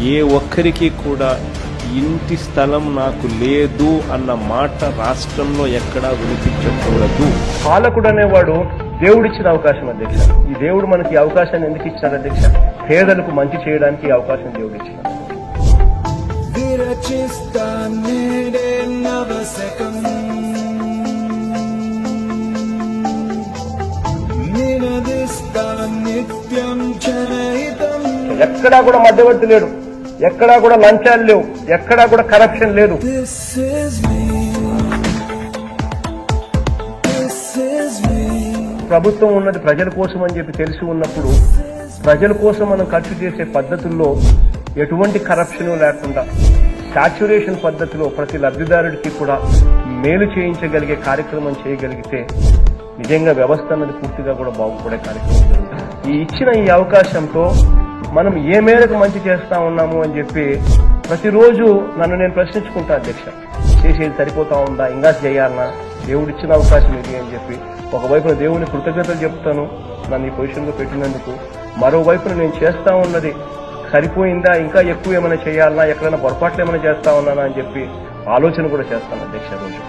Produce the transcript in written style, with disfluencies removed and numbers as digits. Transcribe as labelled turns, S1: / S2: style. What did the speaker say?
S1: ఏ ఒక్కరికి కూడా ఇంటి స్థలం నాకు లేదు అన్న మాట రాష్ట్రంలో ఎక్కడా వినిపించకూడదు. పాలకుడు అనేవాడు దేవుడిచ్చిన అవకాశం అధ్యక్ష. ఈ దేవుడు మనకి అవకాశాన్ని ఎందుకు ఇచ్చాడు అధ్యక్ష? పేదలకు మంచి చేయడానికి ఈ అవకాశం దేవుడు ఇచ్చాడు. ఎక్కడా కూడా మధ్యవర్తి లేడు, ఎక్కడా కూడా లంచాలు లేవు, ఎక్కడా కూడా కరప్షన్ లేదు. ప్రభుత్వం ఉన్నది ప్రజల కోసం అని చెప్పి తెలిసి ఉన్నప్పుడు ప్రజల కోసం మనం ఖర్చు చేసే పద్ధతుల్లో ఎటువంటి కరప్షన్ లేకుండా సాచ్యురేషన్ పద్ధతిలో ప్రతి లబ్ధిదారుడికి కూడా మేలు చేయించగలిగే కార్యక్రమం చేయగలిగితే నిజంగా వ్యవస్థ అన్నది పూర్తిగా కూడా బాగుపడే కార్యక్రమం జరుగుతుంది. ఈ ఇచ్చిన ఈ అవకాశంతో మనం ఏ మేరకు మంచి చేస్తా ఉన్నాము అని చెప్పి ప్రతిరోజు నన్ను నేను ప్రశ్నించుకుంటా అధ్యక్ష. చేసేది సరిపోతా ఉందా, ఇంకా చేయాలన్నా, దేవుడిచ్చిన అవకాశం ఇది అని చెప్పి ఒకవైపున దేవుని కృతజ్ఞతలు చెప్తాను నన్ను ఈ పొజిషన్లో పెట్టినందుకు. మరోవైపున నేను చేస్తా ఉన్నది సరిపోయిందా, ఇంకా ఎక్కువ ఏమైనా చేయాలన్నా, ఎక్కడైనా పొరపాట్లు ఏమైనా చేస్తా ఉన్నానా అని చెప్పి ఆలోచన కూడా చేస్తాను అధ్యక్ష రోజు.